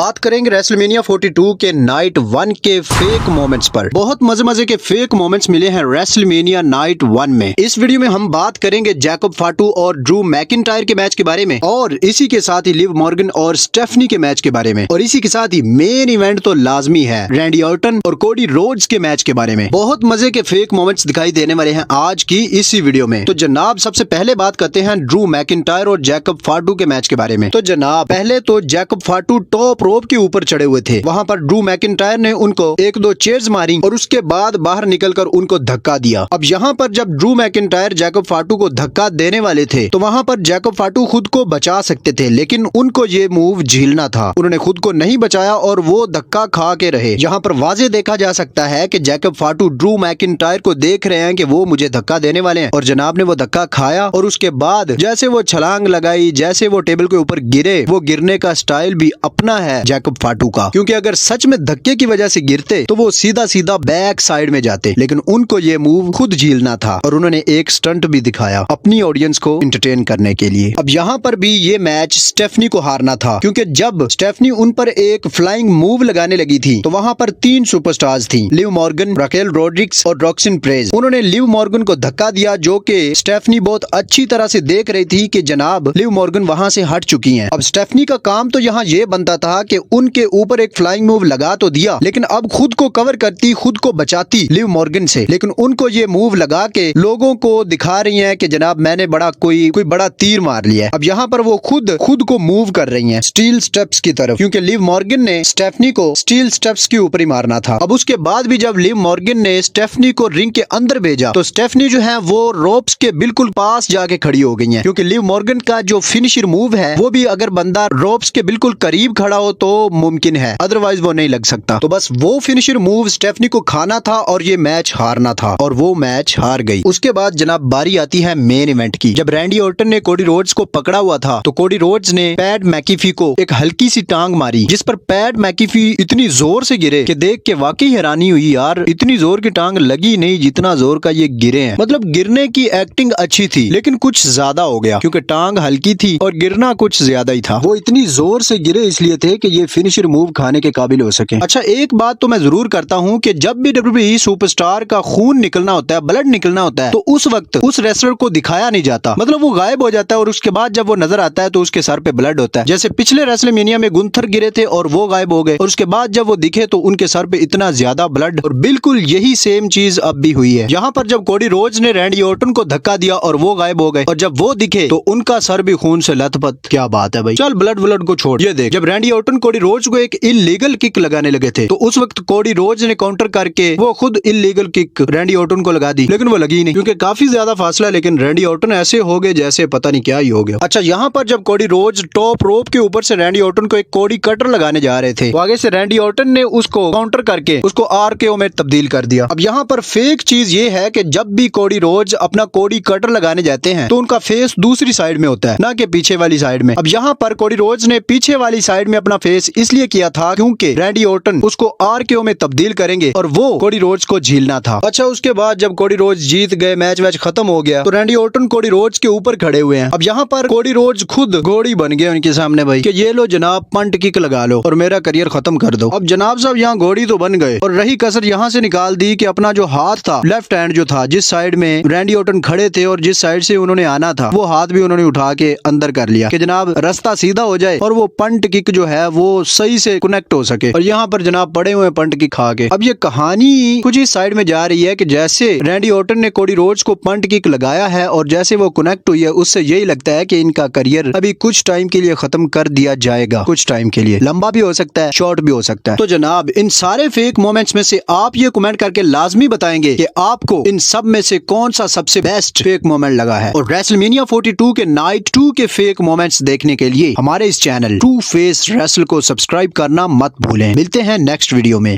बात करेंगे रेसलमेनिया 42 के नाइट 1 के फेक मोमेंट्स पर। बहुत मजे के फेक मोमेंट्स मिले हैं रेसलमेनिया नाइट 1 में। इस वीडियो में हम बात करेंगे जैकब फाटू और ड्रू मैकिंटायर के मैच के बारे में, और इसी के साथ ही लिव मॉर्गन और स्टेफनी के मैच के बारे में, और इसी के साथ ही मेन इवेंट तो लाजमी है रैंडी ऑर्टन और कोडी रोड्स के मैच के बारे में। बहुत मजे के फेक मोमेंट्स दिखाई देने वाले हैं आज की इसी वीडियो में। तो जनाब सबसे पहले बात करते हैं ड्रू मैकिंटायर और जैकब फाटू के मैच के बारे में। तो जनाब पहले तो जैकब फाटू टॉप रोप के ऊपर चढ़े हुए थे, वहां पर ड्रू मैकिंटायर ने उनको एक दो चेयर्स मारी और उसके बाद बाहर निकलकर उनको धक्का दिया। अब यहाँ पर जब ड्रू मैकिंटायर जैकब फाटू को धक्का देने वाले थे तो वहां पर जैकब फाटू खुद को बचा सकते थे, लेकिन उनको ये मूव झेलना था। उन्होंने खुद को नहीं बचाया और वो धक्का खा के रहे। यहाँ पर वाजे देखा जा सकता है कि जैकब फाटू ड्रू मैकिंटायर को देख रहे हैं कि वो मुझे धक्का देने वाले हैं, और जनाब ने वो धक्का खाया और उसके बाद जैसे वो छलांग लगाई, जैसे वो टेबल के ऊपर गिरे, वो गिरने का स्टाइल भी अपना है जैकब फाटू का, क्योंकि अगर सच में धक्के की वजह से गिरते तो वो सीधा सीधा बैक साइड में जाते, लेकिन उनको ये मूव खुद झेलना था और उन्होंने एक स्टंट भी दिखाया अपनी ऑडियंस को एंटरटेन करने के लिए। अब यहाँ पर भी ये मैच स्टेफनी को हारना था, क्योंकि जब स्टेफनी उन पर एक फ्लाइंग मूव लगाने लगी थी तो वहाँ पर 3 सुपरस्टार्स थी, लिव मॉर्गन, राकेल रोड्रिग्स और रॉक्सिन प्रेज। उन्होंने लिव मॉर्गन को धक्का दिया, जो कि स्टेफनी बहुत अच्छी तरह से देख रही थी कि जनाब लिव मॉर्गन वहाँ से हट चुकी हैं। अब स्टेफनी का काम तो यहाँ ये बनता था कि उनके ऊपर एक फ्लाइंग मूव लगा तो दिया, लेकिन अब खुद को कवर करती, खुद को बचाती लिव मॉर्गन से, लेकिन उनको ये मूव लगा के लोगों को दिखा रही हैं कि जनाब मैंने बड़ा कोई बड़ा तीर मार लिया है। अब यहाँ पर वो खुद को मूव कर रही हैं स्टील स्टेप्स की तरफ, क्योंकि लिव मॉर्गन ने स्टेफनी को स्टील स्टेप्स के ऊपर ही मारना था। अब उसके बाद भी जब लिव मॉर्गन ने स्टेफनी को रिंग के अंदर भेजा तो स्टेफनी जो है वो रोप्स के बिल्कुल पास जाके खड़ी हो गई है, क्योंकि लिव मॉर्गन का जो फिनिशर मूव है वो भी अगर बंदा रोप्स के बिल्कुल करीब खड़ा हो तो मुमकिन है, अदरवाइज वो नहीं लग सकता। तो बस वो फिनिशर मूव स्टेफनी को खाना था और ये मैच हारना था, और वो मैच हार गई। उसके बाद जनाब बारी आती है मेन इवेंट की। जब रैंडी ऑर्टन ने कोडी रोड्स को पकड़ा हुआ था तो कोडी रोड्स ने पैट मैकीफी को एक हल्की सी टांग मारी, जिस पर पैट मैकीफी इतनी जोर से गिरे कि देख के वाकई हैरानी हुई, यार इतनी जोर की टांग लगी नहीं जितना जोर का ये गिरे हैं। मतलब गिरने की एक्टिंग अच्छी थी, लेकिन कुछ ज्यादा हो गया, क्योंकि टांग हल्की थी और गिरना कुछ ज्यादा ही था। वो इतनी जोर से गिरे इसलिए थे कि ये फिनिशर मूव खाने के काबिल हो सके। अच्छा, एक बात तो मैं जरूर करता हूँ कि जब भी WWE सुपरस्टार का खून निकलना होता है, ब्लड निकलना होता है, तो उस वक्त उस रेसलर को दिखाया नहीं जाता, मतलब वो गायब हो जाता है और उसके बाद जब वो नजर आता है तो उसके सर पे ब्लड होता है। जैसे पिछले रेसलमेनिया में गुंथर गिरे थे और वो गायब हो गए, और उसके बाद जब वो दिखे तो उनके सर पे इतना ज्यादा ब्लड, और बिल्कुल यही सेम चीज अब भी हुई है। यहाँ पर जब कोडी रोड्स ने रैंडी ऑर्टन को धक्का दिया और वो गायब हो गए, और जब वो दिखे तो उनका सर भी खून से लथपथ। क्या बात है भाई, चल ब्लड को छोड़। ये देख, जब रैंडी ऑर्टन कोडी रोड्स को एक इलीगल किक लगाने लगे थे तो उस वक्त कोडी रोड्स ने काउंटर करके वो खुद इलीगल किक रैंडी ऑर्टन को लगा दी, लेकिन वो लगी नहीं क्योंकि काफी ज्यादा फासला, लेकिन रैंडी ऑर्टन ऐसे हो गए जैसे पता नहीं क्या ही हो गया। अच्छा, यहाँ पर जब कोडी रोड्स टॉप रोप के ऊपर से रैंडी ऑर्टन को एक कोडी कटर लगाने जा रहे थे, आगे से रैंडी ऑर्टन ने उसको काउंटर करके उसको RKO में तब्दील कर दिया। अब यहाँ पर फेक चीज ये है कि जब भी कोडी रोड्स अपना कोडी कटर लगाने जाते हैं तो उनका फेस दूसरी साइड में होता है, ना कि पीछे वाली साइड में। अब यहाँ पर कोडी रोड्स ने पीछे वाली साइड में अपना फेस इसलिए किया था क्योंकि रैंडी ऑर्टन उसको RKO में तब्दील करेंगे और वो कोडी रोड्स को झेलना था। अच्छा, उसके बाद जब कोडी रोड्स जीत गए, मैच खत्म हो गया, तो रैंडी ऑर्टन कोडी रोड्स के ऊपर खड़े हुए हैं। अब यहाँ पर कोडी रोड्स खुद घोड़ी बन गए उनके सामने भाई कि ये लो जनाब, पंट किक लगा लो और मेरा करियर खत्म कर दो। अब जनाब साहब यहाँ घोड़ी तो बन गए, और रही कसर यहाँ से निकाल दी कि अपना जो हाथ था, लेफ्ट हैंड जो था, जिस साइड में रैंडी ऑर्टन खड़े थे और जिस साइड से उन्होंने आना था, वो हाथ भी उन्होंने उठा के अंदर कर लिया कि जनाब रास्ता सीधा हो जाए और वो पंट किक जो है वो सही से कनेक्ट हो सके। और यहाँ पर जनाब पड़े हुए पंट किक खा के। अब ये कहानी कुछ इस साइड में जा रही है कि जैसे रैंडी ऑर्टन ने कोडी रोड्स को पंट किक लगाया है और जैसे वो कनेक्ट हुई है, उससे यही लगता है कि इनका करियर अभी कुछ टाइम के लिए खत्म कर दिया जाएगा। कुछ टाइम के लिए, लंबा भी हो सकता है, शॉर्ट भी हो सकता है। तो जनाब इन सारे फेक मोमेंट्स में से आप ये कमेंट करके लाजमी बताएंगे कि आपको इन सब में से कौन सा सबसे बेस्ट फेक मोमेंट लगा है। और रेसलमेनिया 42 के नाइट 2 के फेक मोमेंट्स देखने के लिए हमारे इस चैनल टू फेस रेसल को सब्सक्राइब करना मत भूलें। मिलते हैं नेक्स्ट वीडियो में।